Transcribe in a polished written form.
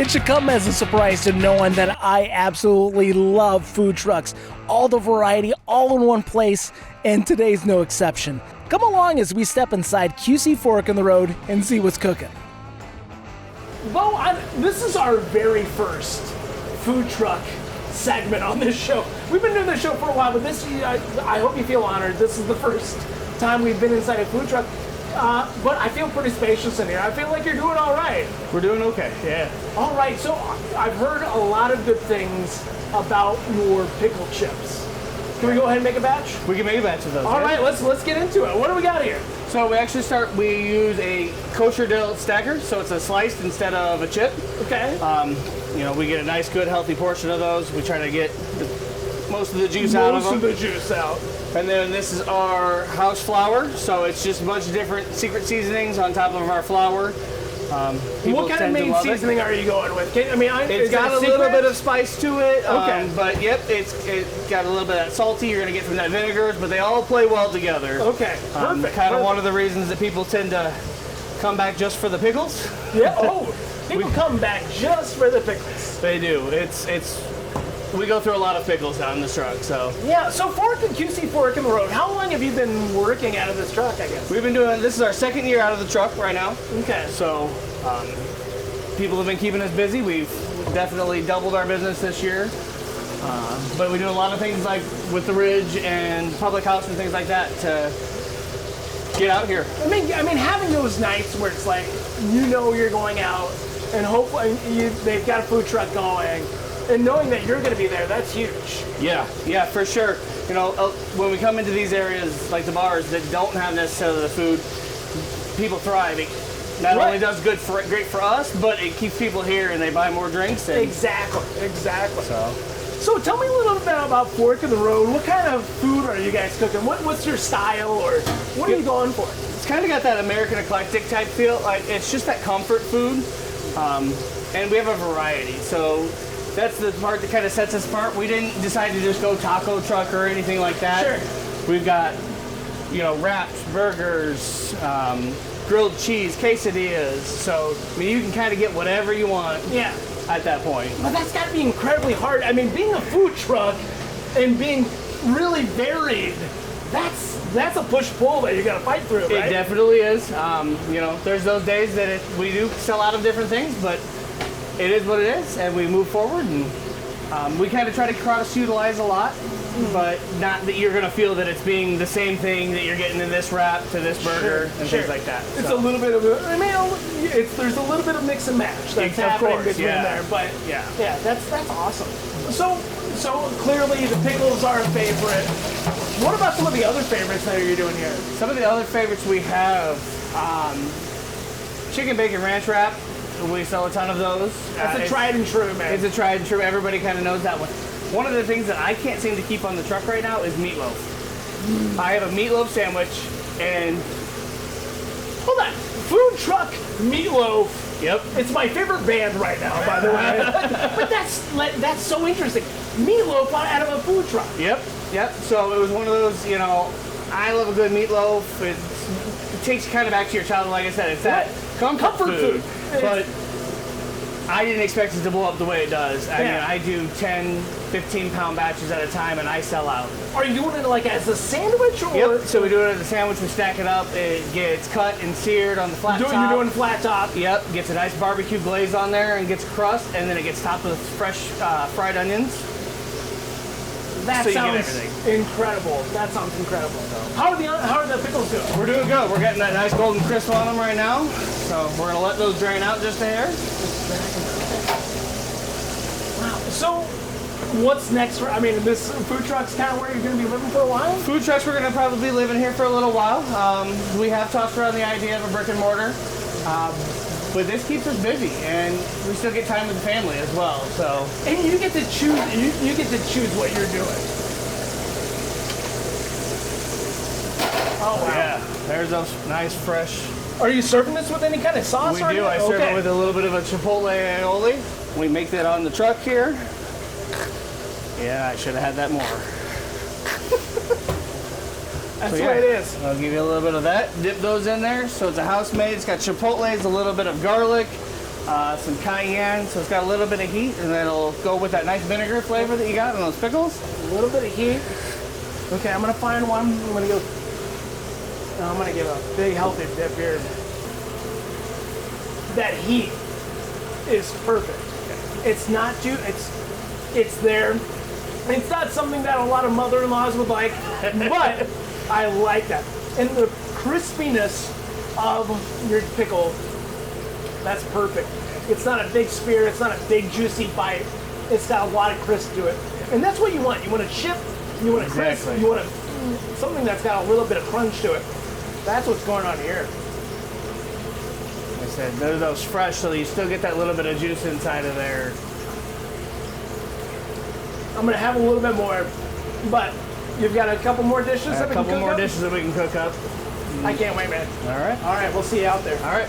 It should come as a surprise to no one that I absolutely love food trucks. All the variety, all in one place, and today's no exception. Come along as we step inside QC Fork in the Road and see what's cooking. Bo, this is our very first food truck segment on this show. We've been doing this show for a while, but I hope you feel honored. This is the first time we've been inside a food truck. But I feel pretty spacious in here. I feel like you're doing all right. We're doing okay, yeah. All right, so I've heard a lot of good things about your pickle chips. Can we go ahead and make a batch? We can make a batch of those. All right, let's get into it. What do we got here? So we use a kosher dill stacker, so it's a sliced instead of a chip. Okay. We get a nice, good, healthy portion of those. We try to get most of the juice out of them. Most of the juice out. And then this is our house flour, so it's just a bunch of different secret seasonings on top of our flour. What kind of main seasoning are you going with? It's got a little bit of spice to it. Okay. But yep, it's got a little bit of that salty you're going to get from that vinegars, but they all play well together. Okay, perfect. Kind of one of the reasons that people tend to come back just for the pickles. Yeah. Oh, people come back just for the pickles. They do. We go through a lot of pickles out in this truck, so. Yeah, so QC Fork in the Road, how long have you been working out of this truck, I guess? This is our second year out of the truck right now. Okay. So, people have been keeping us busy. We've definitely doubled our business this year. But we do a lot of things like with the Ridge and Public House and things like that to get out here. I mean, having those nights where it's like, you're going out and hopefully they've got a food truck going, and knowing that you're going to be there, that's huge. Yeah, for sure. When we come into these areas like the bars that don't have necessarily the food, people thrive. It not only does great for us, but it keeps people here and they buy more drinks. Exactly. So tell me a little bit about Fork in the Road. What kind of food are you guys cooking? What's your style, or what are you going for? It's kind of got that American eclectic type feel. Like it's just that comfort food, and we have a variety. So that's the part that kind of sets us apart. We didn't decide to just go taco truck or anything like that. Sure. We've got, wraps, burgers, grilled cheese, quesadillas. So, you can kind of get whatever you want at that point. But that's got to be incredibly hard. I mean, being a food truck and being really varied, that's a push-pull that you got to fight through, right? It definitely is. There's those days that we do sell out of different things, but it is what it is, and we move forward, and we kind of try to cross-utilize a lot, but not that you're going to feel that it's being the same thing that you're getting in this wrap to this burger and things like that. It's a little bit of there's a little bit of mix and match that's happening between there, but yeah, that's awesome. So clearly the pickles are a favorite. What about some of the other favorites that you're doing here? Some of the other favorites we have, chicken bacon ranch wrap. We sell a ton of those. That's a tried and true, man. It's a tried and true. Everybody kind of knows that one. One of the things that I can't seem to keep on the truck right now is meatloaf. I have a meatloaf sandwich, and hold on, food truck meatloaf. Yep. It's my favorite band right now, by the way. But that's so interesting. Meatloaf out of a food truck. Yep. So it was one of those. I love a good meatloaf. It takes you kind of back to your childhood. Like I said, it's that comfort food. But I didn't expect it to blow up the way it does. I mean, I do 10, 15-pound batches at a time, and I sell out. Are you doing it like as a sandwich? Or? Yep, so we do it as a sandwich. We stack it up. It gets cut and seared on the flat top. You're doing flat top? Yep, gets a nice barbecue glaze on there and gets crust, and then it gets topped with fresh fried onions. That sounds incredible. That sounds incredible. How are the pickles doing? We're doing good. We're getting that nice golden crisp on them right now. So we're going to let those drain out just a hair. Wow. So what's next? This food truck's kind of where you're going to be living for a while? Food trucks, we're going to probably be living here for a little while. We have tossed around the idea of a brick and mortar. But this keeps us busy, and we still get time with the family as well. So, and you get to choose. You get to choose what you're doing. Oh wow! Yeah, there's those nice fresh. Are you serving this with any kind of sauce? We do. I serve it with a little bit of a chipotle aioli. We make that on the truck here. Yeah, I should have had that more. That's what it is. I'll give you a little bit of that. Dip those in there. So it's a house made. It's got chipotles, a little bit of garlic, some cayenne, so it's got a little bit of heat, and then it'll go with that nice vinegar flavor that you got in those pickles. A little bit of heat. Okay, I'm gonna find one. I'm gonna give a big healthy dip here. That heat is perfect. It's not too. It's there. It's not something that a lot of mother-in-laws would like, but I like that. And the crispiness of your pickle, that's perfect. It's not a big spear, it's not a big juicy bite. It's got a lot of crisp to it. And that's what you want. You want a chip, you want a crisp, Exactly. you want something that's got a little bit of crunch to it. That's what's going on here. Like I said, they're those fresh, so you still get that little bit of juice inside of there. I'm gonna have a little bit more, but you've got a couple more dishes that A we can couple cook more up? dishes that we can cook up. I can't wait, man. All right. All right, we'll see you out there. All right.